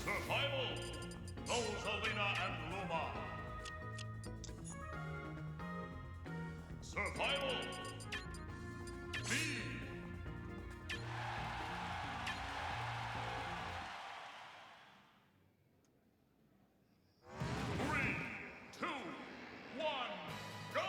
Survival! Rosalina and Luma. Survival! B. 3, 2, 1, go!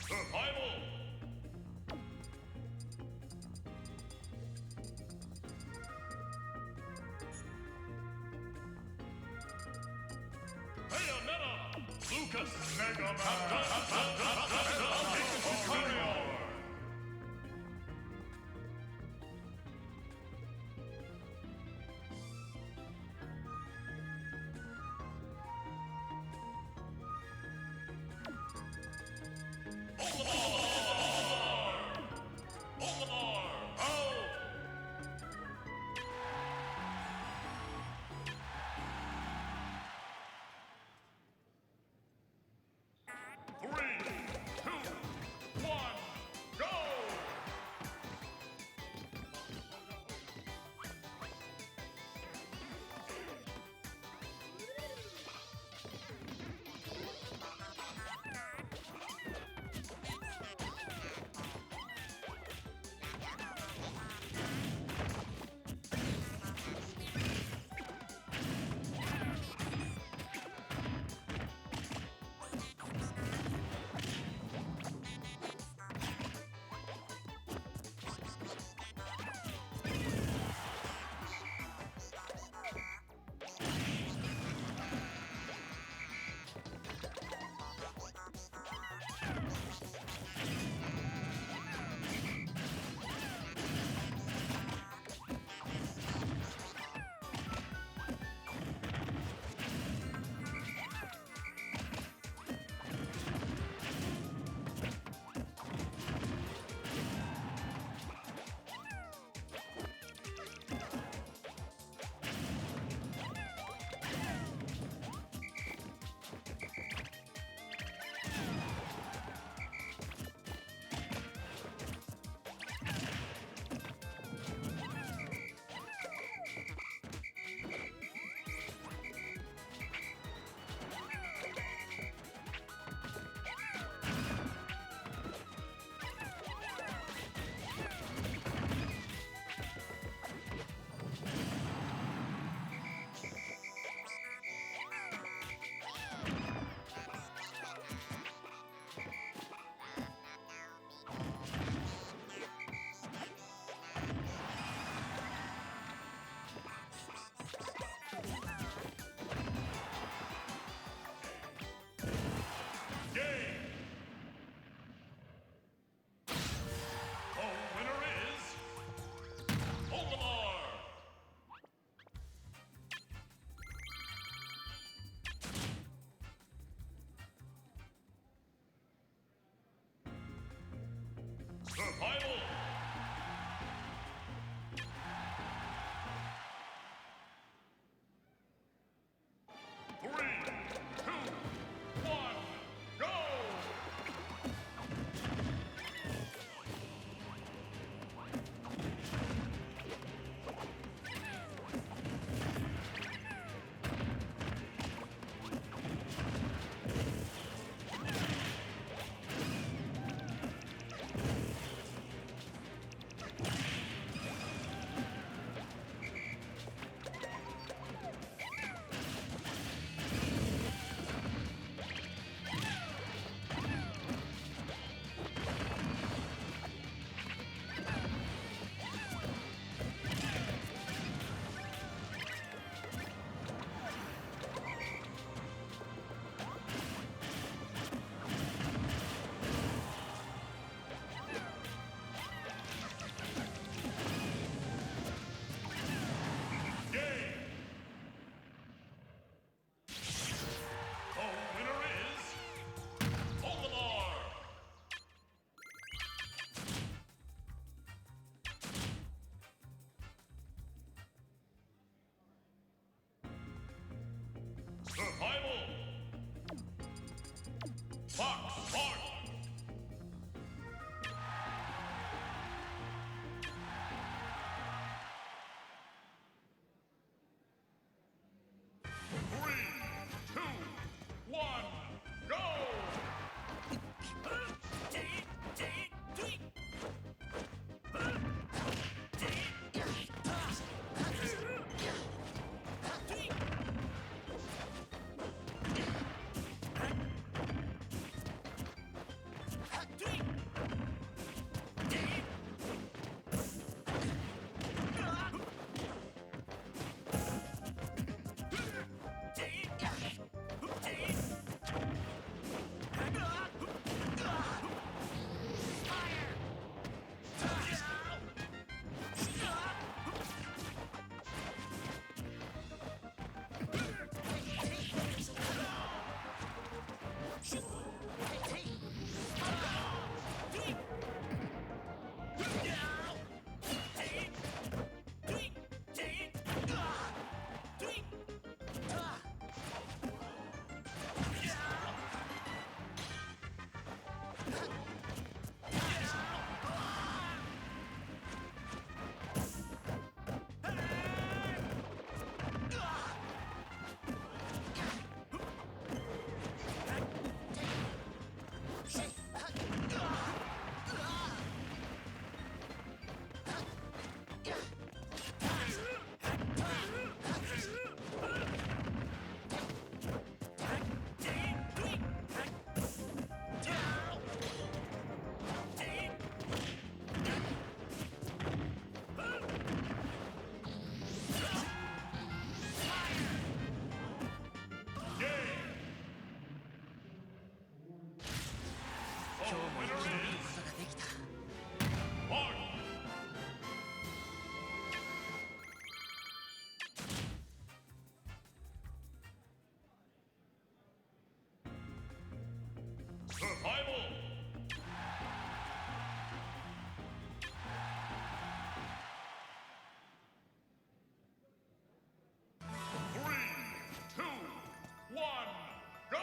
Survival. Bayonetta. Lucas. Mega Man. Survival! 3, 2, 1, go! Survival! Fox, mark! 3, 2, 1, go! winner こと is ができた。 Mark. Survival. Three, two, one, go!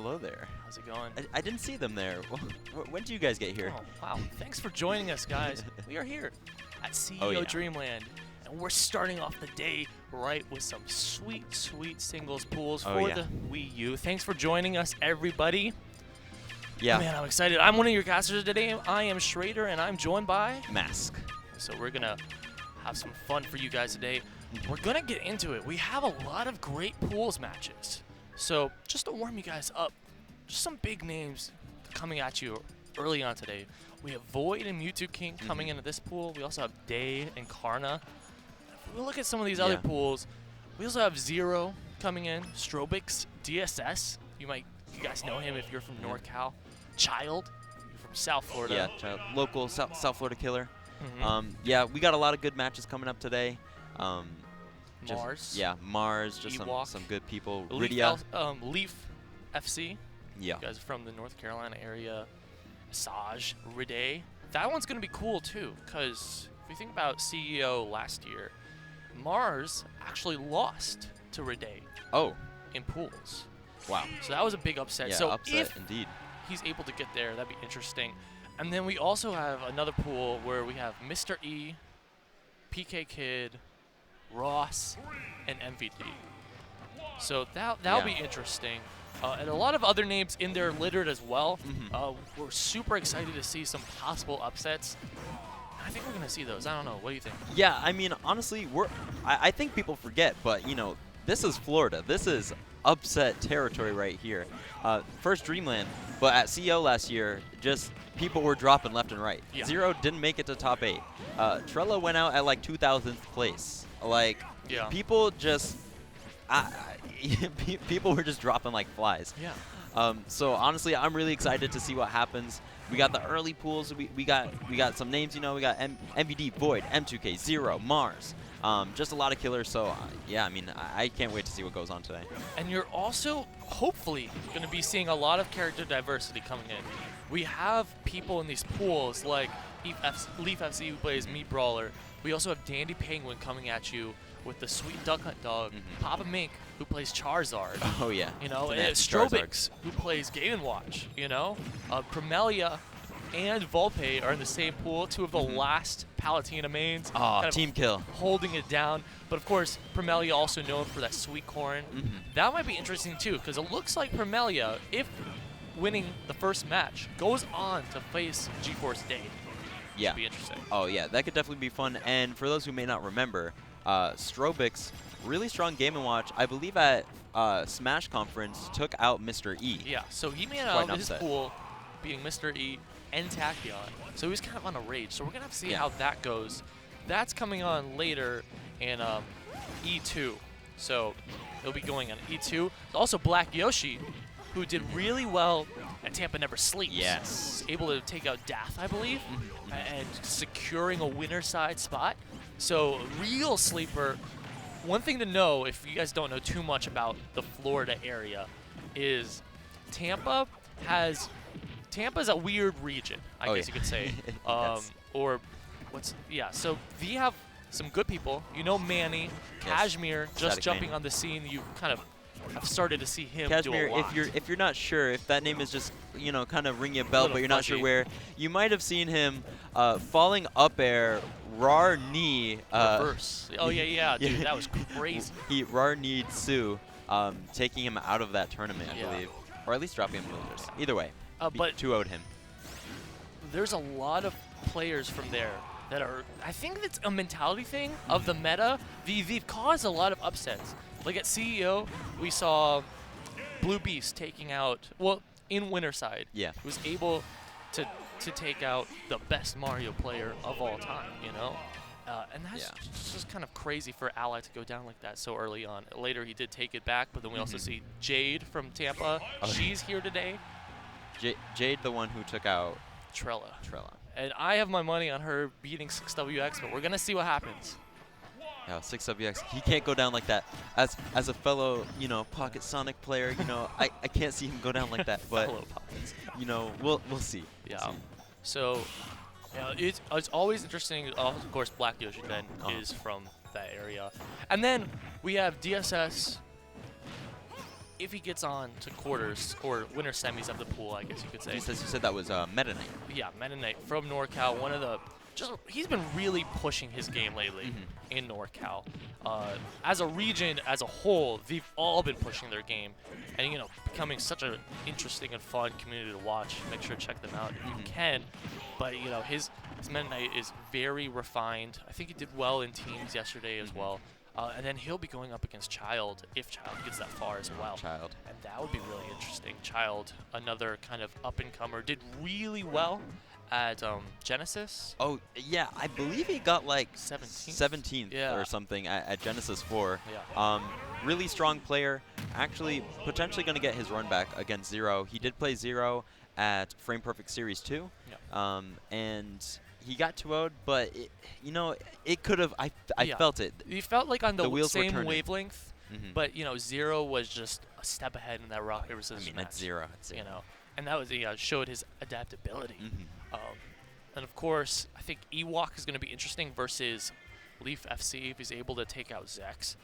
Hello there. How's it going? I didn't see them there. When did you guys get here? Oh, wow. Thanks for joining us, guys. We are here at CEO Dreamland, and we're starting off the day right with some sweet, sweet singles pools for the Wii U. Thanks for joining us, everybody. Yeah. Man, I'm excited. I'm one of your casters today. I am Schrader, and I'm joined by Mask. So we're going to have some fun for you guys today. We're going to get into it. We have a lot of great pools matches. So just to warm you guys up, just some big names coming at you early on today. We have Void and Mewtwo King coming into this pool. We also have Day and Karna. If we look at some of these other pools, we also have Zero coming in, Strobix, DSS. You guys know him if you're from NorCal. Child, you're from South Florida. Yeah, Child, local South Florida killer. Yeah, we got a lot of good matches coming up today. Mars. Yeah, Mars, just some good people. Leaf FC. Yeah. You guys are from the North Carolina area. Saj, Riday. That one's going to be cool, too, because if you think about CEO last year, Mars actually lost to Riday. Oh. In pools. Wow. So that was a big upset. Yeah, so upset if indeed. He's able to get there, that'd be interesting. And then we also have another pool where we have Mr. E, PK Kid, Ross, and MVD. So that'll be interesting. And a lot of other names in there littered as well. We're super excited to see some possible upsets. I think we're going to see those. I don't know. What do you think? Yeah, I mean, honestly, I think people forget, but, you know, this is Florida. This is upset territory right here. First Dreamland, but at CEO last year, just people were dropping left and right. Yeah. Zero didn't make it to top 8. Trello went out at like 2000th place. Like, people just, people were just dropping like flies. Yeah. So honestly, I'm really excited to see what happens. We got the early pools. We got some names. You know, we got MVD, Void, M2K, Zero, Mars. Just a lot of killers. So yeah, I mean, I can't wait to see what goes on today. And you're also hopefully going to be seeing a lot of character diversity coming in. We have people in these pools like Leaf FC, who plays Meat Brawler. We also have Dandy Penguin coming at you with the Sweet Duck Hunt Dog. Papa Mink, who plays Charizard. Oh yeah. You know, and Strobix, who plays Game & Watch. You know, Primelia and Volpe are in the same pool. Two of the last Palutena mains. Oh, team kill. Holding it down. But of course, Primelia also known for that sweet corn. That might be interesting too, because it looks like Primelia, if winning the first match, goes on to face GeForce Day. Yeah. Should be interesting. Oh yeah, that could definitely be fun. And for those who may not remember, Strobix, really strong Game & Watch. I believe at Smash Conference took out Mr. E. Yeah, so he made out of his pool, beating Mr. E and Tachyon. So he was kind of on a rage. So we're going to have to see how that goes. That's coming on later in E2. So it'll be going on E2. Also Black Yoshi, who did really well at Tampa Never Sleeps. Yes. Was able to take out Dath, I believe, and securing a winner side spot. So real sleeper. One thing to know, if you guys don't know too much about the Florida area, is Tampa's a weird region, I guess you could say. So we have some good people. You know Manny, Kashmir, just jumping on the scene. You kind of have started to see him Kashmir, do a lot. if you're not sure, if that name is just, you know, kind of ringing a bell, but you're not sure where, you might have seen him falling up air, rar knee. Reverse. Oh, yeah, dude, that was crazy. He rar kneed Sue, taking him out of that tournament, I believe. Or at least dropping him losers. Either way, but 2-0'd him. There's a lot of players from there that are, I think it's a mentality thing of the meta. They've caused a lot of upsets. Like at CEO, we saw Blue Beast taking out, well, in Winterside, was able to take out the best Mario player of all time, you know? And that's just kind of crazy for Ally to go down like that so early on. Later, he did take it back, but then we also see Jade from Tampa. She's here today. Jade, the one who took out Trella. And I have my money on her beating 6WX, but we're going to see what happens. Yeah, 6WX, he can't go down like that. As a fellow, you know, Pocket Sonic player, you know, I can't see him go down like that. But you know, we'll see. Yeah. So, yeah, it's always interesting. Of course, Black Yoshi then is from that area, and then we have DSS if he gets on to quarters or winter semis of the pool, I guess you could say. You said that was Meta Knight. Yeah, Meta Knight from NorCal, one of the he's been really pushing his game lately in NorCal. As a region, as a whole, they've all been pushing their game, and becoming such an interesting and fun community to watch. Make sure to check them out if you can. But his Meta Knight is very refined. I think he did well in teams yesterday as well. And then he'll be going up against Child if Child gets that far as well. Child. And that would be really interesting. Child, another kind of up-and-comer, did really well at Genesis. Oh, yeah, I believe he got like 17th, or something at Genesis 4. Yeah. Really strong player. Actually, potentially going to get his run back against Zero. He did play Zero at Frame Perfect Series 2. Yeah. And he got 2-0'd, but it could have. I felt it. You felt like on the wheels were same turning. Wavelength, but Zero was just a step ahead in that rock paper scissors match. It's Zero. And that was showed his adaptability. And of course, I think Ewok is going to be interesting versus Leaf FC if he's able to take out Zex.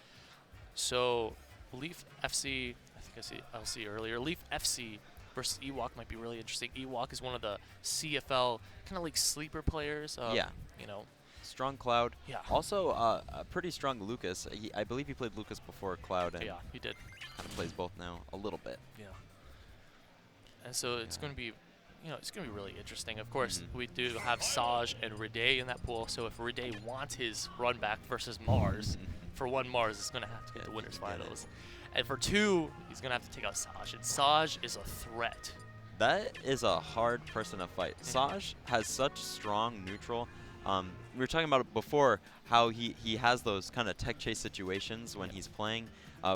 So Leaf FC, I think I see earlier. Leaf FC versus Ewok might be really interesting. Ewok is one of the CFL kind of like sleeper players. Strong Cloud. Yeah. Also, a pretty strong Lucas. I believe he played Lucas before Cloud. And yeah, he did. Kind of plays both now a little bit. Yeah. And so it's going to be, it's going to be really interesting. Of course, we do have Saj and Ride in that pool. So if Ride wants his run back versus Mars, for one Mars is going to have to get the winners finals. And for two, he's going to have to take out Saj. And Saj is a threat. That is a hard person to fight. Saj has such strong neutral. We were talking about it before, how he has those kind of tech chase situations when he's playing.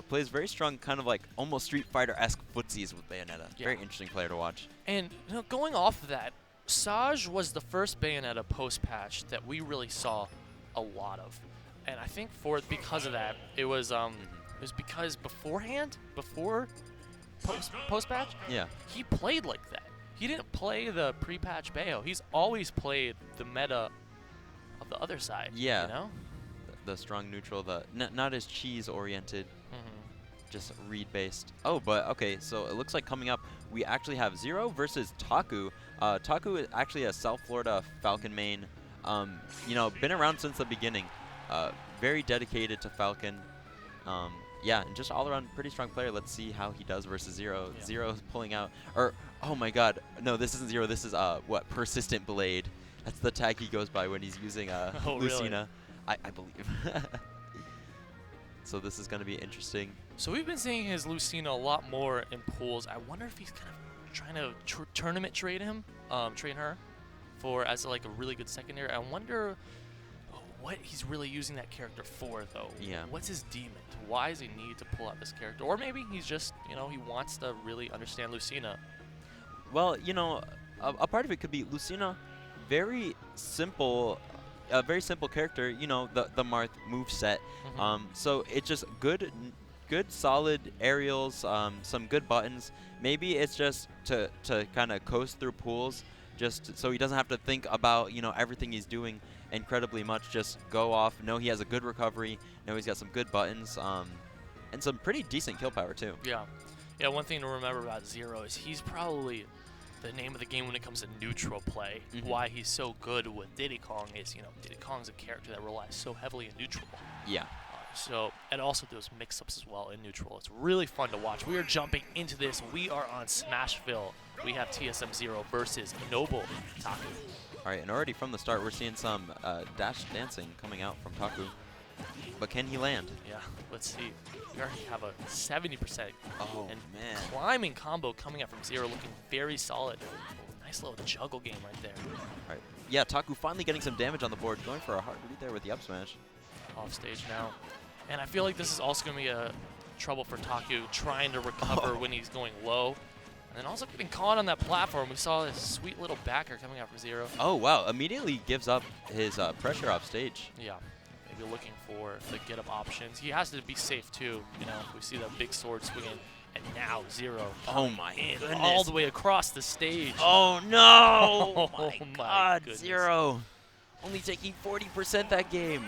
Plays very strong, kind of like almost Street Fighter-esque footsies with Bayonetta. Yeah. Very interesting player to watch. And going off of that, Saj was the first Bayonetta post-patch that we really saw a lot of. And I think because of that, it was because before post-patch, he played like that. He didn't play the pre-patch Bayo. He's always played the meta of the other side. Yeah. The strong neutral, not as cheese-oriented, just read-based. Oh, but okay, so it looks like coming up, we actually have Zero versus Taku. Taku is actually a South Florida Falcon main. Been around since the beginning. Very dedicated to Falcon. Yeah, and just all-around pretty strong player. Let's see how he does versus Zero. Yeah. Zero is pulling out, oh my God, no, this isn't Zero. This is Persistent Blade. That's the tag he goes by when he's using Lucina. Really? I believe. So this is going to be interesting. So we've been seeing his Lucina a lot more in pools. I wonder if he's kind of trying to tournament trade her as like a really good secondary. I wonder what he's really using that character for, though. Yeah. What's his demon? Why does he need to pull out this character? Or maybe he's just, he wants to really understand Lucina. Well, a part of it could be Lucina, very simple character, the Marth move set. So it's just good solid aerials, some good buttons. Maybe it's just to kind of coast through pools, just so he doesn't have to think about, everything he's doing incredibly much. Just go off, know he has a good recovery, know he's got some good buttons, and some pretty decent kill power too. Yeah. Yeah, one thing to remember about Zero is he's probably the name of the game when it comes to neutral play. Why he's so good with Diddy Kong is, Diddy Kong's a character that relies so heavily in neutral. Yeah. And also those mix-ups as well in neutral. It's really fun to watch. We are jumping into this. We are on Smashville. We have TSM Zero versus Noble Taku. All right, and already from the start, we're seeing some dash dancing coming out from Taku. But can he land? Yeah, let's see. We already have a 70% man. Climbing combo coming out from Zero, looking very solid. Oh, nice little juggle game right there. All right. Yeah, Taku finally getting some damage on the board, going for a hard read there with the up smash. Off stage now. And I feel like this is also going to be a trouble for Taku, trying to recover when he's going low. And then also getting caught on that platform. We saw this sweet little backer coming out from Zero. Oh, wow. Immediately gives up his pressure off stage. Yeah. Maybe looking for the get-up options. He has to be safe, too. We see that big sword swinging. And now Zero. Oh, my goodness. All the way across the stage. Oh, no. Oh, my God. goodness. Zero. Only taking 40% that game.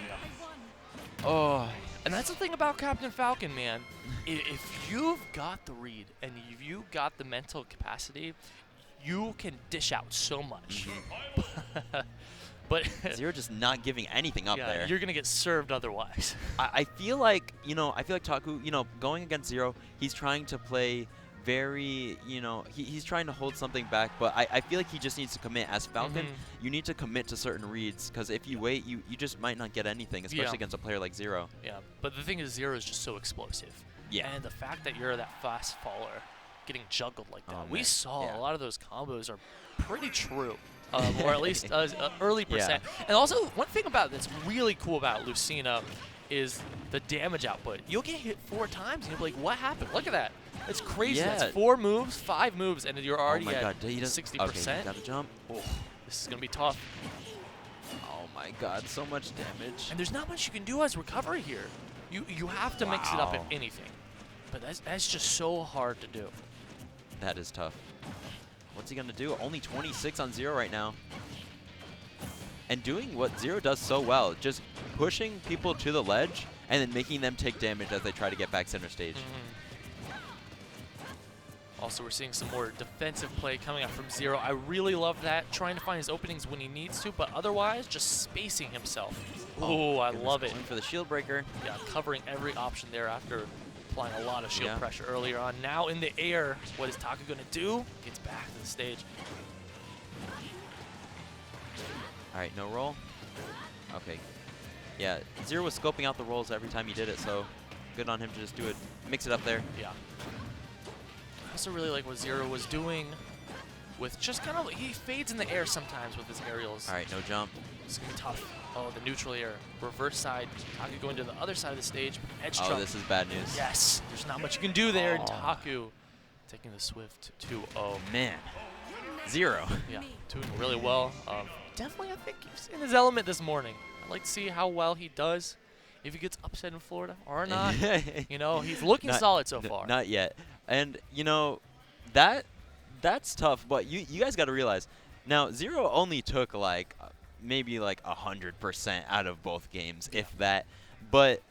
Oh, And that's the thing about Captain Falcon, man. If you've got the read and if you got the mental capacity, you can dish out so much. But Zero just not giving anything up yeah, there. you're gonna get served otherwise. I feel like, I feel like Taku, going against Zero, he's trying to play very, he's trying to hold something back, but I feel like he just needs to commit. As Falcon, you need to commit to certain reads, because if you wait, you just might not get anything, especially against a player like Zero. Yeah, but the thing is, Zero is just so explosive. Yeah. And the fact that you're that fast faller, getting juggled like that, Oh, we man. saw Yeah. a lot of those combos are pretty true. Or at least early Yeah. percent. And also, one thing about that's really cool about Lucina is the damage output. You'll get hit 4 times, and you'll be like, what happened? Look at that. It's crazy. Yeah. That's 4 moves, 5 moves, and you're already oh my at god, he does 60%. Okay, he got a jump. Oh, this is going to be tough. Oh my god, so much damage. And there's not much you can do as recovery here. You have to mix it up if Wow. anything. But that's just so hard to do. That is tough. What's he going to do? Only 26 on Zero right now. And doing what Zero does so well, just pushing people to the ledge and then making them take damage as they try to get back center stage. Also, we're seeing some more defensive play coming out from Zero. I really love that, trying to find his openings when he needs to, but otherwise, just spacing himself. Oh, I goodness, love it. going for the shield breaker. Yeah, covering every option there after applying a lot of shield Yeah. pressure earlier on. Now in the air, what is Taku going to do? Gets back to the stage. All right, no roll. Okay. Yeah, Zero was scoping out the rolls every time he did it, so good on him to just do it. Mix it up there. Yeah. I also really like what Zero was doing with just kind of, he fades in the air sometimes with his aerials. All right, no jump. It's going to be tough. Oh, the neutral air. Reverse side. Taku going to the other side of the stage. Edge Oh, jump. this is bad news. Yes. There's not much you can do there. And Oh. Taku taking the Swift 2-0. Man. Zero. Yeah, doing really well. Definitely, I think he's in his element this morning. I'd like to see how well he does, if he gets upset in Florida or not. He's looking solid so far. Not yet. And, that's tough, but you guys got to realize, now, Zero only took, maybe 100% out of both games, if that. But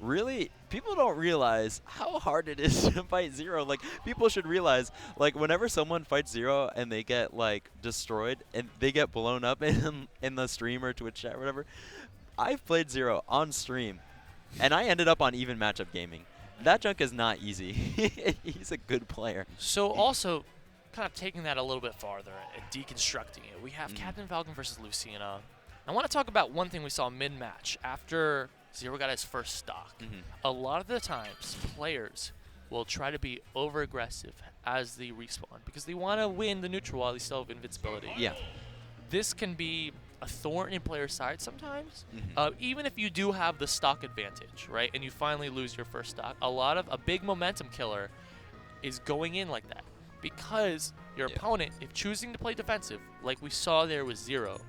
really, people don't realize how hard it is to fight Zero. People should realize, whenever someone fights Zero and they get, destroyed and they get blown up in the stream or Twitch chat or whatever, I've played Zero on stream, and I ended up on even matchup gaming. That junk is not easy. He's a good player. So also, kind of taking that a little bit farther and deconstructing it, we have Captain Falcon versus Lucina. I want to talk about one thing we saw mid-match after Zero got his first stock. A lot of the times, players will try to be over-aggressive as they respawn because they want to win the neutral while they still have invincibility. Yeah. This can be a thorn in players' side sometimes, even if you do have the stock advantage, right, and you finally lose your first stock. A big momentum killer is going in like that because your opponent, if choosing to play defensive, like we saw there with Zero,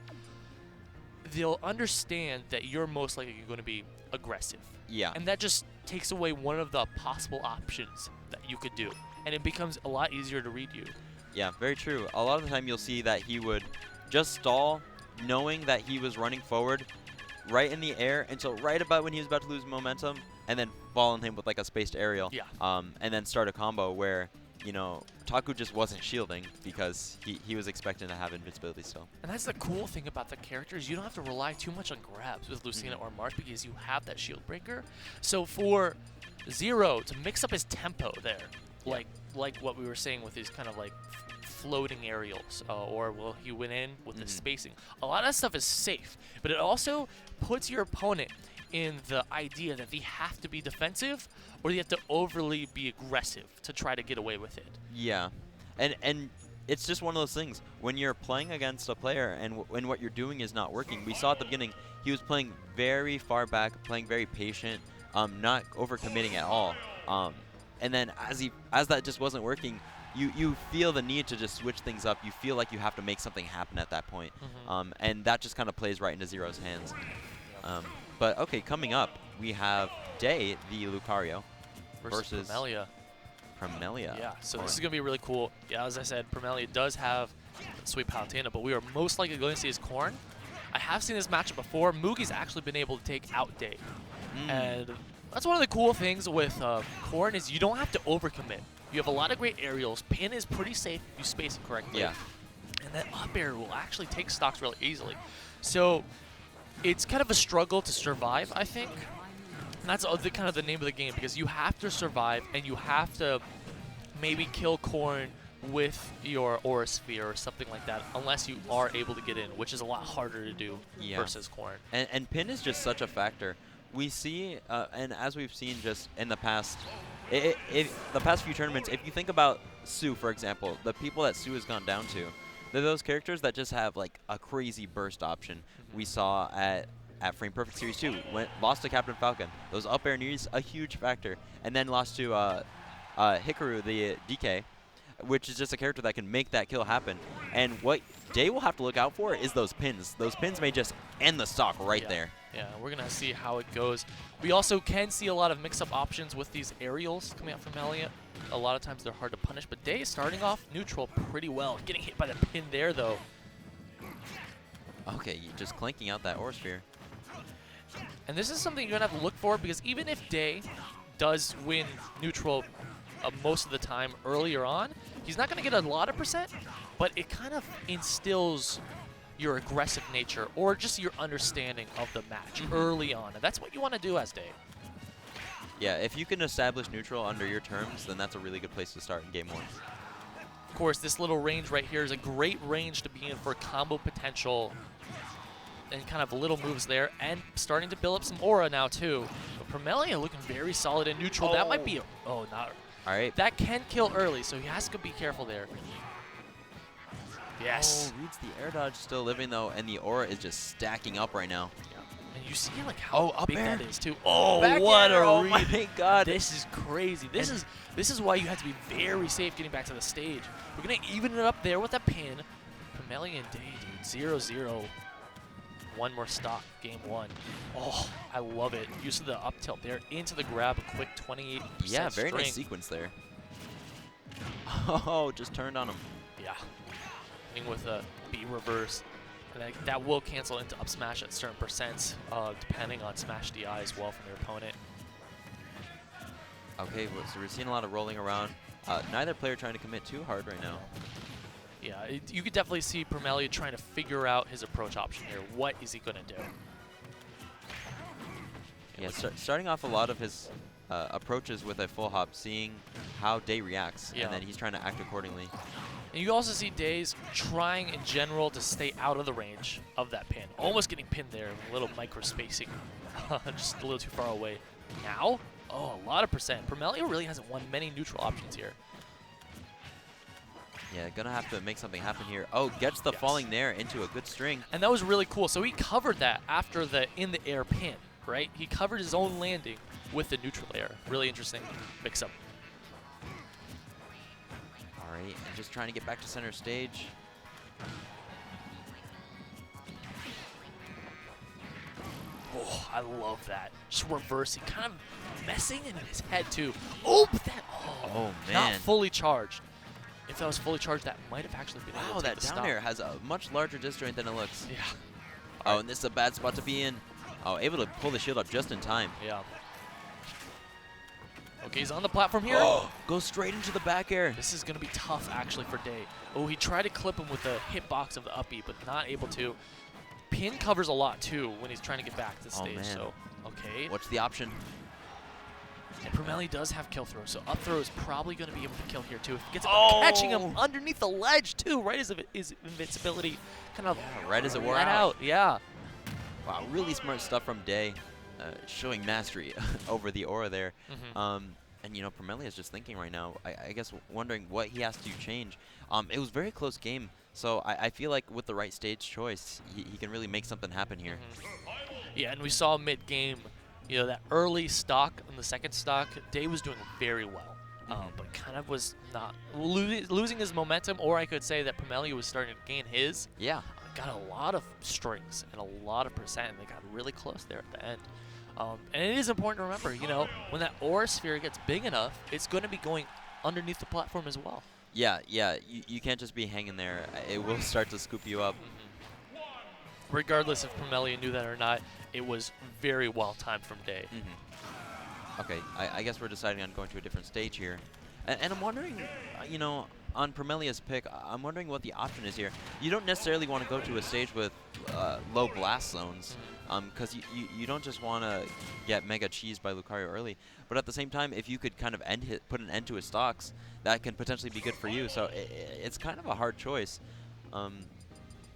they'll understand that you're most likely going to be aggressive. Yeah. And that just takes away one of the possible options that you could do, and it becomes a lot easier to read you. Yeah, very true. A lot of the time you'll see that he would just stall, knowing that he was running forward right in the air until right about when he was about to lose momentum, and then fall on him with a spaced aerial. Yeah. And then start a combo where, Taku just wasn't shielding because he was expecting to have invincibility still. And that's the cool thing about the characters. You don't have to rely too much on grabs with Lucina or Mars because you have that shield breaker. So for Zero to mix up his tempo there, like what we were saying with his kind of floating aerials, or he went in with the spacing. A lot of that stuff is safe, but it also puts your opponent in the idea that they have to be defensive or they have to overly be aggressive to try to get away with it. Yeah. And it's just one of those things. When you're playing against a player and when what you're doing is not working, we saw at the beginning he was playing very far back, playing very patient, not overcommitting at all. And then as that just wasn't working, you feel the need to just switch things up. You feel like you have to make something happen at that point. And that just kind of plays right into Zero's hands. But okay, coming up, we have Day, the Lucario, versus Promelia. Promelia. Yeah, so this is going to be really cool. Yeah, as I said, Promelia does have Sweet Palutena, but we are most likely going to see his Corn. I have seen this matchup before. Mugi's actually been able to take out Day. And That's one of the cool things with Corn is you don't have to overcommit. You have a lot of great aerials. Pin is pretty safe if you space it correctly. Yeah. And that up air will actually take stocks really easily. So it's kind of a struggle to survive, I think. And that's kind of the name of the game, because you have to survive and you have to maybe kill Corn with your Aura Sphere or something like that, unless you are able to get in, which is a lot harder to do versus Corn. And Pin is just such a factor. We see, and as we've seen just in the past, the past few tournaments, if you think about Sue, for example, the people that Sue has gone down to, they're those characters that just have like a crazy burst option. We saw at Frame Perfect Series 2, lost to Captain Falcon. Those up air knees, a huge factor. And then lost to Hikaru, the DK, which is just a character that can make that kill happen. And what Day will have to look out for is those pins. Those pins may just end the stock right there. Yeah, we're going to see how it goes. We also can see a lot of mix-up options with these aerials coming out from Elliot. A lot of times they're hard to punish, but Day is starting off neutral pretty well. Getting hit by the pin there, though. Okay, just clanking out that Aura Sphere. And this is something you're going to have to look for, because even if Day does win neutral most of the time earlier on, he's not going to get a lot of percent, but it kind of instills your aggressive nature or just your understanding of the match early on. And that's what you want to do as Day. Yeah, if you can establish neutral under your terms, then that's a really good place to start in Game 1. Of course, this little range right here is a great range to be in for combo potential and kind of little moves there, and starting to build up some aura now too. But Promelia looking very solid in neutral. That might be not. All right. That can kill early, so he has to be careful there. Yes. Oh, reads the air dodge, still living though, and the aura is just stacking up right now. Yeah. And you see like how up big air. that is too. Oh, Back what air. a Oh read. my God. This is crazy. This is why you have to be very safe getting back to the stage. We're gonna even it up there with a pin. Promelia and Day, dude. 0-0. One more stock, game 1. Oh, I love it. Use of the up tilt there into the grab, a quick 28%. Yeah, very string. nice sequence there. Oh, just turned on him. Yeah. Hitting with a B reverse. And that will cancel into up smash at certain percents, depending on smash DI as well from your opponent. Okay, well, so we're seeing a lot of rolling around. Neither player trying to commit too hard right now. Yeah, you could definitely see Promelia trying to figure out his approach option here. What is he going to do? Yeah, starting off a lot of his approaches with a full hop, seeing how Day reacts, Yeah. and then he's trying to act accordingly. And you also see Days trying in general to stay out of the range of that pin. Almost getting pinned there, a little micro spacing, just a little too far away. Now, oh, a lot of percent. Promelia really hasn't won many neutral options here. Yeah, gonna have to make something happen here. Oh, gets the falling there into a good string. And that was really cool. So he covered that after the in the air pin, right? He covered his own landing with the neutral air. Really interesting mix-up. All right, and just trying to get back to center stage. Oh, I love that. Just reversing, kind of messing in his head too. Oh, but that, Oh, not man. fully charged. If that was fully charged, that might have actually been able Wow, to take that the down stop. air has a much larger disjoint than it looks. Yeah. Oh, and this is a bad spot to be in. Oh, able to pull the shield up just in time. Yeah. Okay, he's on the platform here. Oh, goes straight into the back air. This is going to be tough, actually, for Day. Oh, he tried to clip him with the hitbox of the up B, but not able to. Pin covers a lot, too, when he's trying to get back to the Oh, stage. man. So, okay. What's the option? And Promelia does have kill throw, so up throw is probably going to be able to kill here, too. If he gets catching him underneath the ledge, too, right as his invincibility kind of Right as it wore let out. Yeah. Wow, really smart stuff from Day, showing mastery over the aura there. And, you know, Promelia is just thinking right now, I guess, wondering what he has to change. It was a very close game, so I feel like with the right stage choice, he can really make something happen here. Yeah, and we saw mid-game, you know, that early stock on the second stock, Day was doing very well, but kind of was not losing his momentum, or I could say that Promelia was starting to gain his. Yeah. Got a lot of strings and a lot of percent, and they got really close there at the end. And it is important to remember, you know, when that aura sphere gets big enough, it's going to be going underneath the platform as well. Yeah, you can't just be hanging there. It will start to scoop you up. Regardless if Promelia knew that or not, it was very well timed from Day. Okay, I guess we're deciding on going to a different stage here. And I'm wondering, you know, on Promelia's pick, I'm wondering what the option is here. You don't necessarily want to go to a stage with low blast zones, because you don't just want to get mega cheesed by Lucario early. But at the same time, if you could kind of put an end to his stocks, that can potentially be good for you. So it's kind of a hard choice.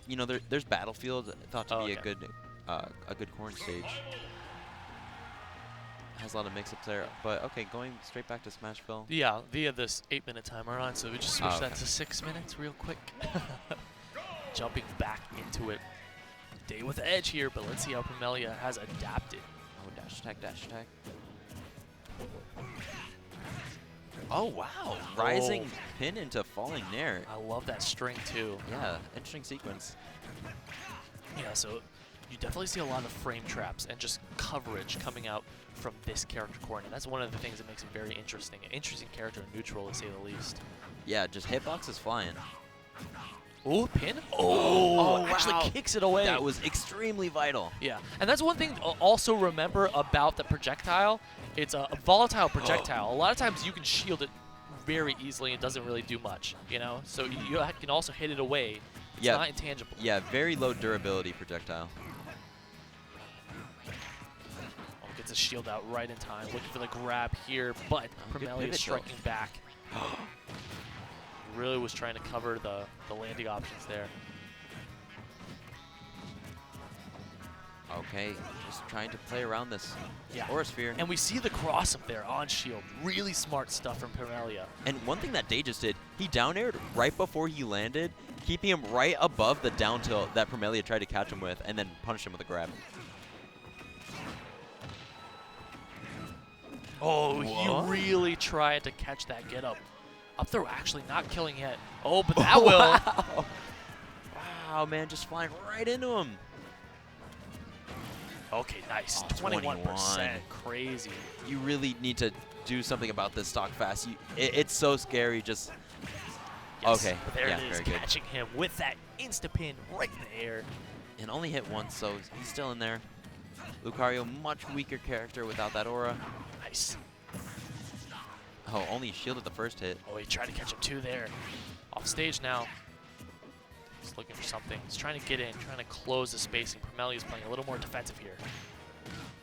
You know, there's Battlefield thought to be a good corn stage. Has a lot of mix-ups there, but okay, going straight back to Smashville. Yeah, via this 8-minute timer on, so we just switch that okay. to 6 minutes real quick. Jumping back into it. Day with the edge here, but let's see how Promelia has adapted. Oh, dash attack, dash attack. Oh, wow. Rising pin into falling nair. I love that string, too. Yeah, interesting sequence. Yeah, so you definitely see a lot of frame traps and just coverage coming out from this character core, and that's one of the things that makes it very interesting. An interesting character in neutral, to say the least. Yeah, just hitboxes flying. Oh, pin? Oh, actually wow. kicks it away. That was extremely vital. Yeah, and that's one thing also remember about the projectile. It's a volatile projectile. A lot of times you can shield it very easily and it doesn't really do much, you know? So you can also hit it away. It's not intangible. Yeah, very low durability projectile. Oh, gets a shield out right in time. Looking for the grab here, but Promelia is striking back. Really was trying to cover the landing options there. Okay, just trying to play around this Aura Sphere. And we see the cross up there on shield. Really smart stuff from Promelia. And one thing that Day just did, he down aired right before he landed, keeping him right above the down tilt that Promelia tried to catch him with, and then punished him with a grab. Oh, he really tried to catch that get up. Up throw actually not killing yet. Oh, but that will. Wow. Wow, man, just flying right into him. Okay, nice. Oh, 21%. Crazy. You really need to do something about this stock fast. It's so scary. Just Yes, okay. But there yeah, it is, very good. catching him with that insta-pin right in the air. And only hit once, so he's still in there. Lucario, much weaker character without that aura. Nice. Oh, only shielded the first hit. Oh, he tried to catch him too there. Off stage now. He's looking for something. He's trying to get in, trying to close the spacing. Promelia's playing a little more defensive here.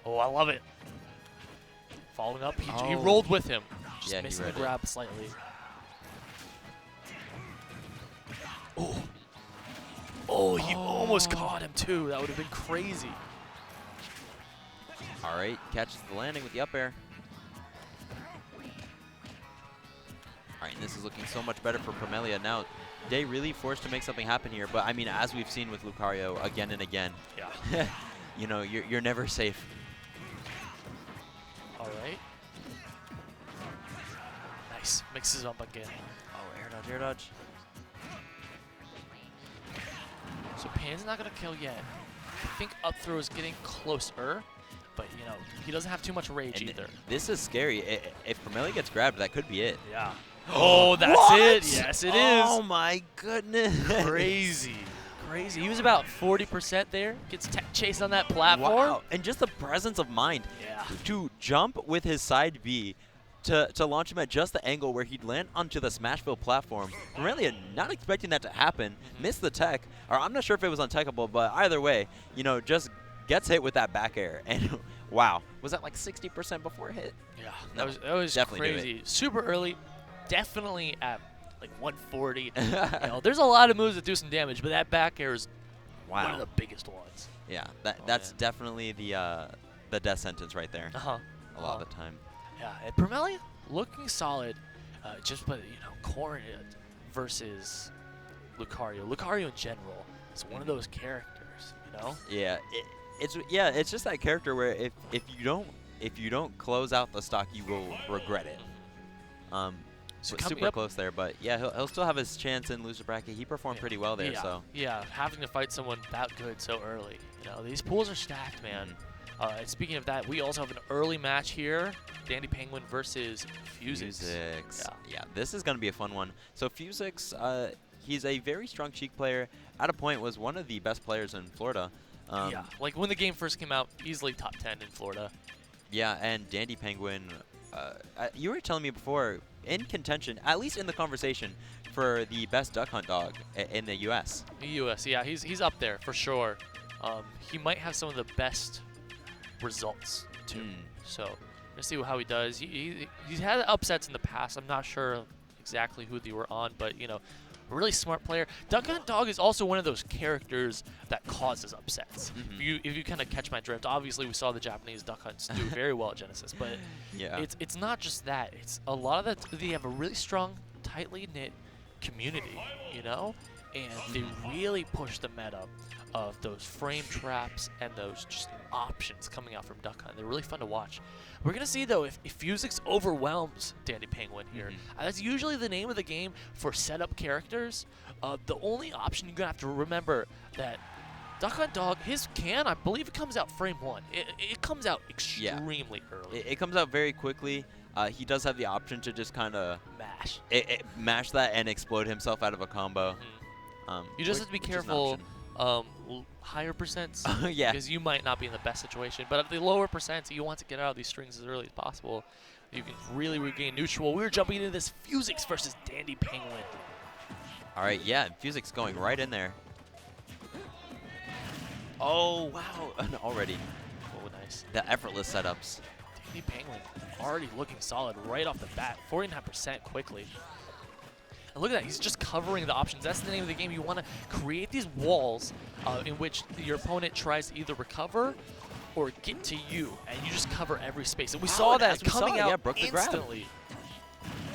Oh, I love it. Following up, he rolled with him. Just Yeah, missing the grab slightly. Oh. Oh, he almost caught him too. That would have been crazy. All right, catches the landing with the up air. All right, and this is looking so much better for Promelia. Now, Day really forced to make something happen here, but I mean, as we've seen with Lucario again and again, Yeah. you know, you're never safe. All right. Nice. Mixes up again. Oh, air dodge, air dodge. So Pan's not going to kill yet. I think up throw is getting closer, but, you know, he doesn't have too much rage And either. this is scary. If Promelia gets grabbed, that could be it. Yeah. Oh, that's What? it. Yes, it is. Oh, my goodness. Crazy. Crazy. He was about 40% there. Gets chased on that platform. Wow. And just the presence of mind Yeah. to jump with his side B to launch him at just the angle where he'd land onto the Smashville platform. Promelia not expecting that to happen. Missed the tech. Or I'm not sure if it was untechable, but either way, you know, just gets hit with that back air. And wow. Was that like 60% before it hit? Yeah. No, That was definitely do crazy. Super early. Definitely at like 140. You know, there's a lot of moves that do some damage, but that back air is one of the biggest ones. Yeah, that's definitely the death sentence right there. A lot of the time. Yeah, and Promelia looking solid. But you know, Corrin versus Lucario. Lucario in general is one of those characters. You know. Yeah, it's just that character where if you don't close out the stock, you will regret it. So super close there, but yeah, he'll still have his chance in loser bracket. He performed pretty well there, so. Yeah, having to fight someone that good so early. You know, these pools are stacked, man. And speaking of that, we also have an early match here. Dandy Penguin versus Fusix. Yeah, this is going to be a fun one. So Fusix, he's a very strong Cheek player. At a point, was one of the best players in Florida. Yeah, like when the game first came out, easily top 10 in Florida. Yeah, and Dandy Penguin, you were telling me before, in contention, at least in the conversation, for the best duck hunt dog in the U.S. The U.S. Yeah, he's up there for sure. He might have some of the best results too. So let's see how he does. He's had upsets in the past. I'm not sure exactly who they were on, but you know, a really smart player. Duck Hunt Dog is also one of those characters that causes upsets. If you kind of catch my drift, obviously we saw the Japanese Duck Hunts do very well at Genesis, but Yeah. it's not just that. It's a lot of that. They have a really strong, tightly knit community, you know, and they really push the meta of those frame traps and those just options coming out from Duck Hunt. They're really fun to watch. We're going to see, though, if Fusix overwhelms Dandy Penguin here. That's usually the name of the game for setup characters. The only option you're going to have to remember that Duck Hunt Dog, his can, I believe it comes out frame 1. It comes out extremely early. It comes out very quickly. He does have the option to just kind of mash that and explode himself out of a combo. You just have to be careful. Higher percents, yeah, because you might not be in the best situation. But at the lower percents, you want to get out of these strings as early as possible. You can really regain neutral. We're jumping into this Fusix versus Dandy Penguin. All right, yeah, Fusix going right in there. Oh, wow, already. Oh, nice. The effortless setups. Dandy Penguin already looking solid right off the bat. 49% quickly. And look at that, he's just covering the options. That's the name of the game. You want to create these walls in which your opponent tries to either recover or get to you, and you just cover every space. And we saw that coming out instantly.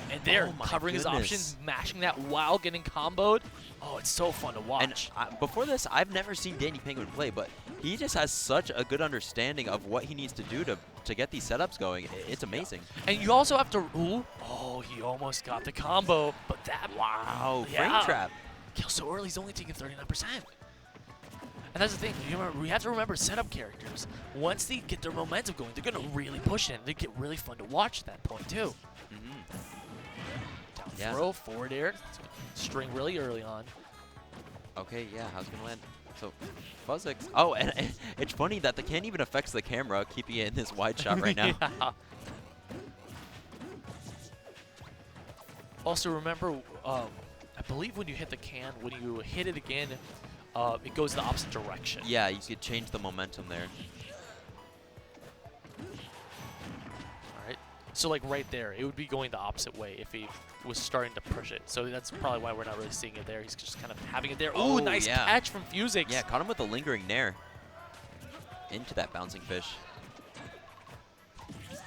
And they're covering his options, mashing that while getting comboed. Oh, it's so fun to watch. And before this, I've never seen Dandy Penguin play, but he just has such a good understanding of what he needs to do to get these setups going. It's amazing. And you also have to... Ooh, oh, he almost got the combo, but that... Wow, frame trap. Kill so early, he's only taking 39%. And that's the thing, we have to remember setup characters. Once they get their momentum going, they're going to really push it. They get really fun to watch at that point, too. Down throw, forward air, string really early on. Okay, yeah, how's it going to land? So, Fusix. Oh, and it's funny that the can even affects the camera, keeping it in this wide shot right now. Yeah. Also, remember, I believe when you hit the can, when you hit it again, it goes the opposite direction. Yeah, you could change the momentum there. All right. So, like right there, it would be going the opposite way if he was starting to push it. So that's probably why we're not really seeing it there. He's just kind of having it there. Ooh, nice catch from Fusix. Yeah, caught him with a lingering nair into that bouncing fish.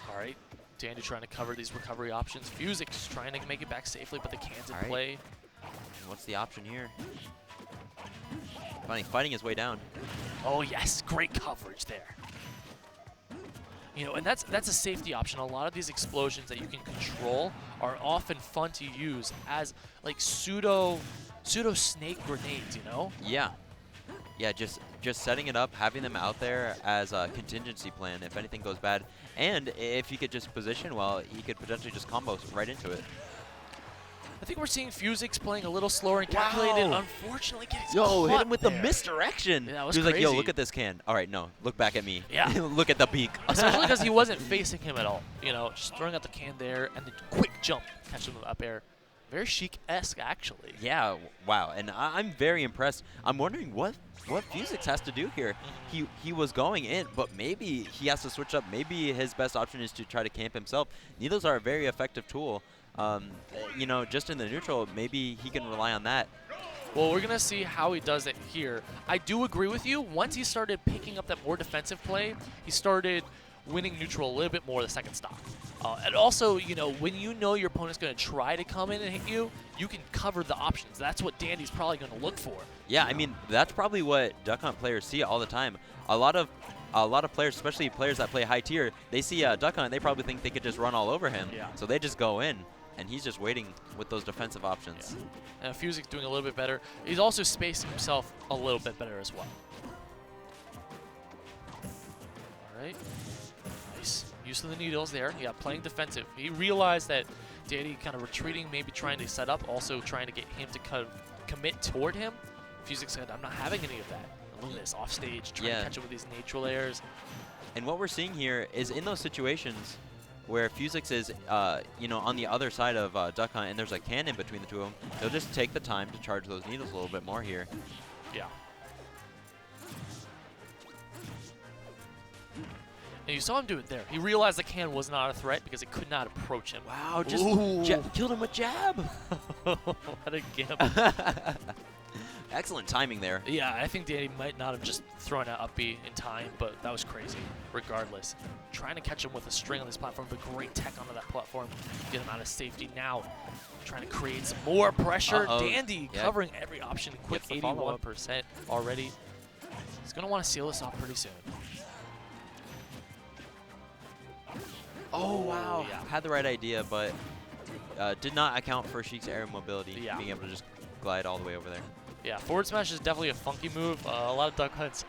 All right. Dandy trying to cover these recovery options. Fusix trying to make it back safely, but the can's in play. What's the option here? Fighting his way down. Oh, yes. Great coverage there. You know, and that's a safety option. A lot of these explosions that you can control are often fun to use as like pseudo snake grenades, you know? Yeah. Yeah, just setting it up, having them out there as a contingency plan if anything goes bad. And if he could just position well, he could potentially just combo right into it. I think we're seeing Fusix playing a little slower and calculated. Unfortunately, getting hit him with the misdirection. Yeah, that was he was crazy. like, yo, look at this can. All right, no, look back at me. Yeah. Look at the beak. Especially because he wasn't facing him at all. You know, just throwing out the can there and then quick jump, catch him up air. Very Sheik-esque, actually. Yeah, wow. And I'm very impressed. I'm wondering what Fusix has to do here. He was going in, but maybe he has to switch up. Maybe his best option is to try to camp himself. Needles are a very effective tool. You know, just in the neutral, maybe he can rely on that. Well, we're going to see how he does it here. I do agree with you. Once he started picking up that more defensive play, he started winning neutral a little bit more the second stock. And also, you know, when you know your opponent's going to try to come in and hit you, you can cover the options. That's what Dandy's probably going to look for. Yeah, I mean, that's probably what Duck Hunt players see all the time. A lot of players, especially players that play high tier, they see Duck Hunt, they probably think they could just run all over him. Yeah. So they just go in. And he's just waiting with those defensive options. Yeah. And Fusix doing a little bit better. He's also spacing himself a little bit better as well. All right. Nice. Use of the needles there. Yeah, playing defensive. He realized that Dandy kind of retreating, maybe trying to set up, also trying to get him to kind of commit toward him. Fusix said, I'm not having any of that. And look at this, off stage, trying to catch him with these neutral airs. And what we're seeing here is in those situations where Fusix is, you know, on the other side of Duck Hunt and there's a cannon between the two of them, they'll just take the time to charge those needles a little bit more here. Yeah. And you saw him do it there. He realized the can was not a threat because it could not approach him. Wow, just killed him with jab. What a gimp. Excellent timing there. Yeah, I think Danny might not have just thrown out up B in time, but that was crazy. Regardless, trying to catch him with a string on this platform, but great tech onto that platform, get him out of safety. Now, trying to create some more pressure. Dandy covering every option, quick 81% already. He's gonna want to seal this off pretty soon. Oh wow! Yeah. Had the right idea, but did not account for Sheik's air mobility, being able to just glide all the way over there. Yeah, forward smash is definitely a funky move. A lot of Duck Hunts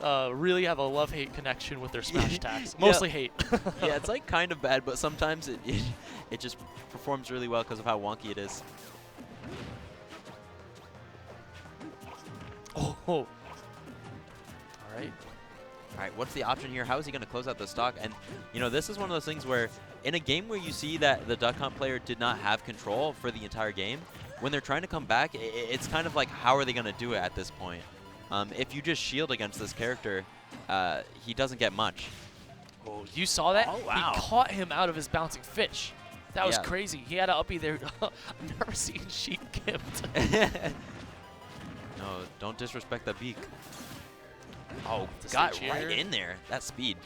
really have a love-hate connection with their smash attacks. Mostly hate. Yeah, it's like kind of bad, but sometimes it just performs really well because of how wonky it is. Oh. All right. All right, what's the option here? How is he going to close out the stock? And, you know, this is one of those things where in a game where you see that the Duck Hunt player did not have control for the entire game, when they're trying to come back, it's kind of like, how are they going to do it at this point? If you just shield against this character, he doesn't get much. Oh, you saw that? Oh, wow. He caught him out of his bouncing fish. That was crazy. He had an uppie there. I've never seen Sheik gimped. No, don't disrespect the beak. Oh, The got switch right here. in there. That speed.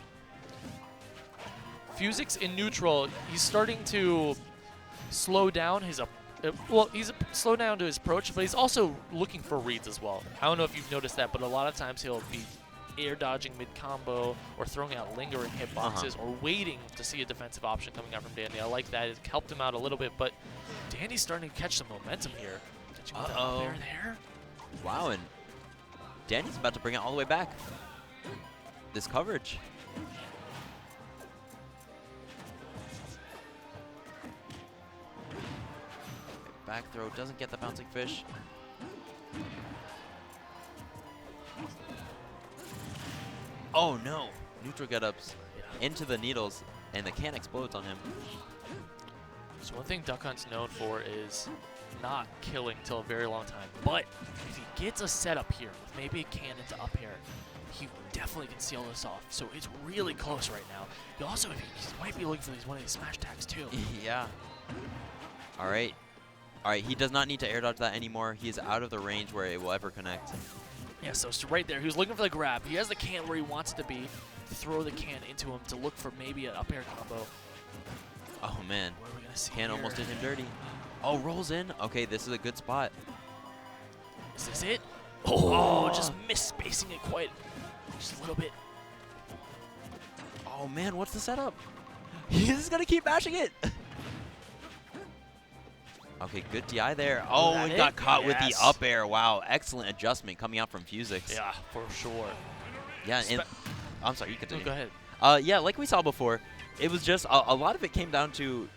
Fusix in neutral, he's starting to slow down his well, he's slowed down to his approach, but he's also looking for reads as well. I don't know if you've noticed that, but a lot of times he'll be air dodging mid-combo or throwing out lingering hitboxes or waiting to see a defensive option coming out from Dandy. I like that. It helped him out a little bit, but Dandy's starting to catch some momentum here. Did you know that there? Wow, and Danny's about to bring it all the way back. This coverage. Back throw doesn't get the bouncing fish. Oh no! Neutral get-ups into the needles, and the can explodes on him. So one thing Duck Hunt's known for is not killing till a very long time. But if he gets a setup here, with maybe a cannon to up air, he definitely can seal this off. So it's really close right now. He also, he might be looking for one of these smash tags too. Yeah. All right. All right, he does not need to air dodge that anymore. He is out of the range where it will ever connect. Yeah, so it's right there. He was looking for the grab. He has the can where he wants it to be. Throw the can into him to look for maybe an up air combo. Oh, man. What are we going to see Can here? almost did him dirty. Oh, rolls in. Okay, this is a good spot. Is this it? Oh, just misspacing it quite just a little bit. Oh, man, what's the setup? He's going to keep mashing it. Okay, good DI there. Oh, and got caught with the up air. Wow, excellent adjustment coming out from Fusix. Yeah, for sure. Yeah, and I'm sorry, you continue. No, go ahead. Yeah, like we saw before, it was just a lot of it came down to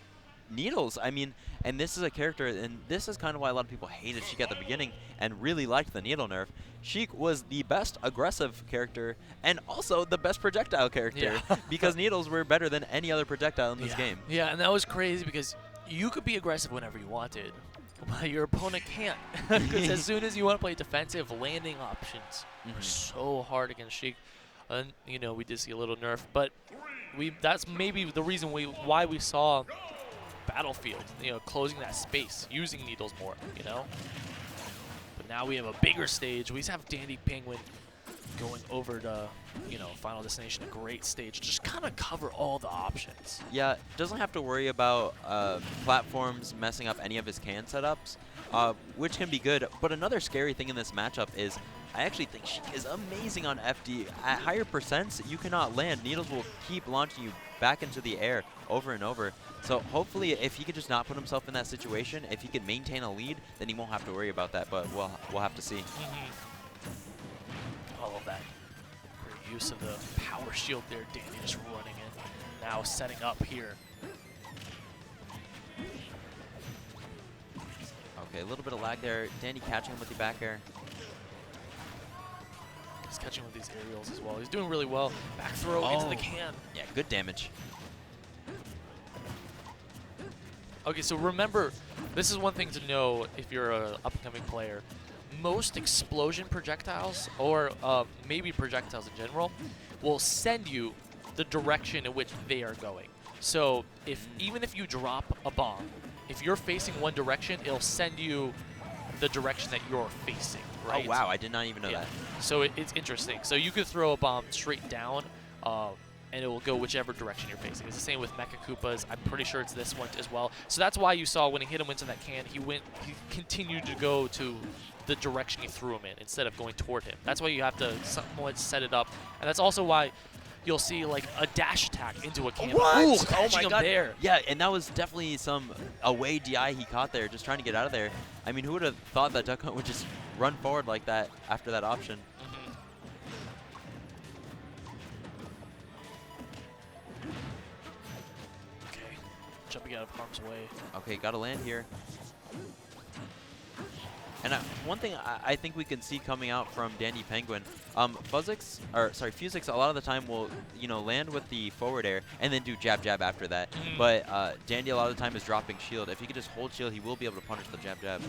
needles. I mean, and this is a character, and this is kind of why a lot of people hated Sheik at the beginning and really liked the needle nerf. Sheik was the best aggressive character and also the best projectile character because needles were better than any other projectile in this game. Yeah, and that was crazy because you could be aggressive whenever you wanted, but your opponent can't. Because as soon as you want to play defensive, landing options are so hard against Sheik. And, you know, we did see a little nerf, but that's maybe the reason why we saw Battlefield, you know, closing that space, using needles more, you know? But now we have a bigger stage. We just have Dandy Penguin going over to, you know, Final Destination, a great stage. Just kind of cover all the options. Yeah, doesn't have to worry about platforms messing up any of his can setups, which can be good. But another scary thing in this matchup is I actually think Sheik is amazing on FD. At higher percents, you cannot land. Needles will keep launching you back into the air over and over. So hopefully, if he could just not put himself in that situation, if he could maintain a lead, then he won't have to worry about that. But we'll have to see. All of that. Great use of the power shield there. Danny just running in. Now setting up here. Okay, a little bit of lag there. Danny catching him with the back air. He's catching with these aerials as well. He's doing really well. Back throw into the can. Yeah, good damage. Okay, so remember, this is one thing to know if you're an up-and-coming player. Most explosion projectiles, or maybe projectiles in general, will send you the direction in which they are going. So even if you drop a bomb, if you're facing one direction, it'll send you the direction that you're facing, right? Oh, wow, I did not even know that. So it's interesting. So you could throw a bomb straight down, and it will go whichever direction you're facing. It's the same with Mecha Koopas. I'm pretty sure it's this one as well. So that's why you saw when he hit him into that can, he continued to go to the direction he threw him in instead of going toward him. That's why you have to somewhat set it up. And that's also why you'll see like a dash attack into a can. What? Ooh, Oh catching my him god. there. Yeah, and that was definitely some away DI he caught there, just trying to get out of there. I mean, who would have thought that Duck Hunt would just run forward like that after that option? Okay, jumping out of harm's way. Okay, gotta land here. And one thing I think we can see coming out from Dandy Penguin, Fuzix a lot of the time will, land with the forward air and then do jab jab after that. But Dandy a lot of the time is dropping shield. If he could just hold shield, he will be able to punish the jab jab.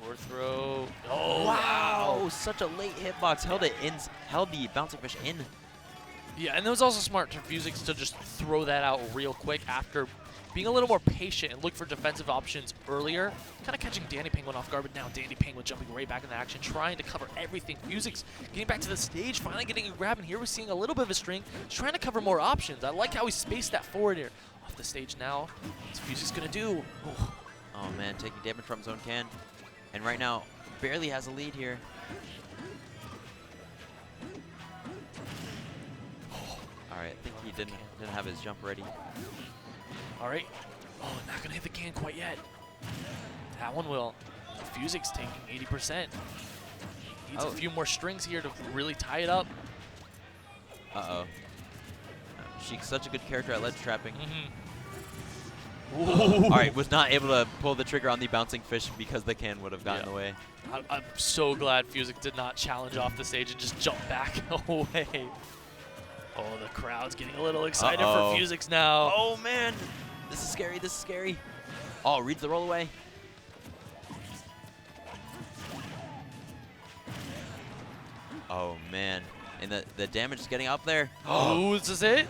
Forward throw. Oh wow! Such a late hitbox. Held the bouncing fish in. Yeah, and it was also smart for Fuzix to just throw that out real quick after being a little more patient and look for defensive options earlier. Kind of catching Dandy Penguin off guard, but now Dandy Penguin jumping right back into action, trying to cover everything. Fuzix getting back to the stage, finally getting a grab, and here we're seeing a little bit of a string. He's trying to cover more options. I like how he spaced that forward air. Off the stage now. What's Fuzix going to do? Ooh. Oh man, taking damage from his own can. And right now, barely has a lead here. Alright, I think he didn't have his jump ready. Alright. Oh, not going to hit the can quite yet. That one will. Fuzix taking 80%. Needs a few more strings here to really tie it up. Uh-oh. Sheik's such a good character at ledge trapping. Ooh. Alright, was not able to pull the trigger on the bouncing fish because the can would have gotten in the way. I'm so glad Fuzix did not challenge off the stage and just jump back away. Oh, the crowd's getting a little excited for Fuzix now. Oh, man. This is scary. This is scary. Oh, reads the roll away. Oh, man. And the damage is getting up there. Oh, is this it?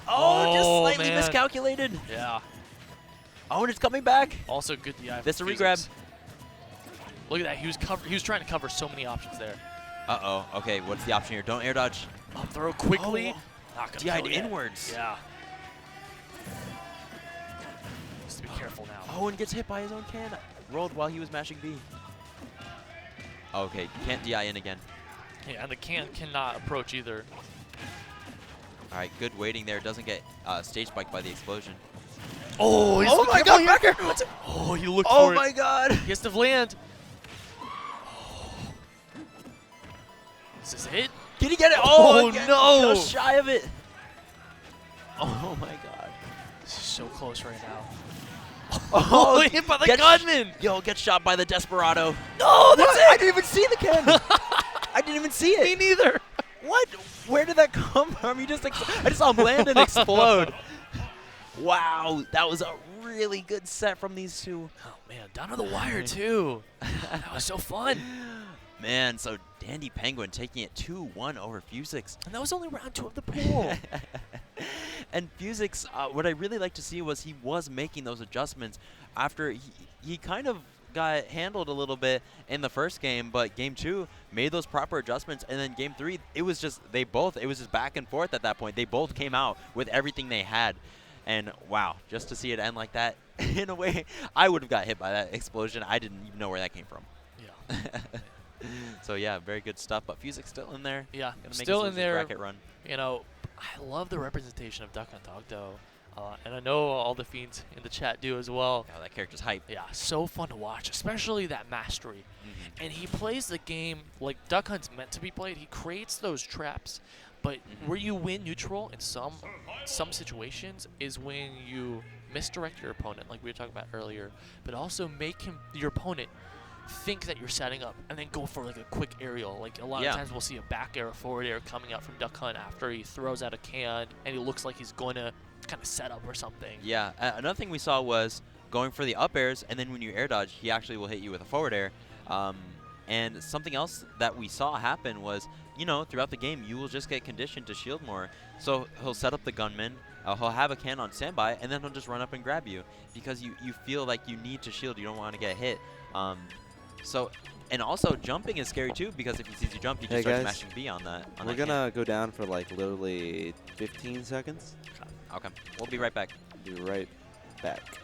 Oh, just slightly man. miscalculated. Yeah. Oh, and it's coming back. Also good DI. This is a regrab. Look at that. He was trying to cover so many options there. Uh-oh. Okay, what's the option here? Don't air dodge. Up throw quickly. Oh. Not gonna DI'd inwards. Yeah. Just to be careful now. Oh, and gets hit by his own can. Rolled while he was mashing B. Okay, can't DI in again. Yeah, and the can cannot approach either. All right, good waiting there. Doesn't get stage spiked by the explosion. Oh, he's my God, backer! Oh, he looked Oh for my it. God! He has to land. Is this it? Can he get it? Oh, again, no! Just shy of it. Oh my God! This is so close right now. Oh, hit by the get gunman! Yo, get shot by the Desperado. No, that's What? it! I didn't even see the can. I didn't even see it. Me neither. What? Where did that come from? You just I just saw him land and explode. Wow, that was a really good set from these two. Oh man, down to the wire too. That was so fun. Man, so Dandy Penguin taking it 2-1 over Fuzix. And that was only round 2 of the pool. And Fuzix, what I really like to see was he was making those adjustments after he kind of got handled a little bit in the first game, but game 2 made those proper adjustments, and then game 3 it was just back and forth at that point. They both came out with everything they had. And wow, just to see it end like that, in a way, I would have got hit by that explosion. I didn't even know where that came from. Yeah. So yeah, very good stuff. But Fuzix still in there. Yeah, Gonna make still his in there. bracket run. You know, I love the representation of Duck Hunt Dogdo. And I know all the fiends in the chat do as well. Yeah, that character's hype. Yeah, so fun to watch, especially that mastery. And he plays the game like Duck Hunt's meant to be played. He creates those traps. But where you win neutral in some situations is when you misdirect your opponent, like we were talking about earlier, but also make your opponent think that you're setting up and then go for like a quick aerial. Like a lot of times we'll see a back air, a forward air coming out from Duck Hunt after he throws out a can and he looks like he's going to kind of set up or something. Yeah, another thing we saw was going for the up airs, and then when you air dodge, he actually will hit you with a forward air. And something else that we saw happen was, you know, throughout the game, you will just get conditioned to shield more. So he'll set up the gunman, he'll have a can on standby, and then he'll just run up and grab you because you feel like you need to shield. You don't want to get hit. And also jumping is scary too, because if he sees you jump, he just starts mashing B on that. We're gonna go down for like literally 15 seconds. Okay, we'll be right back. Be right back.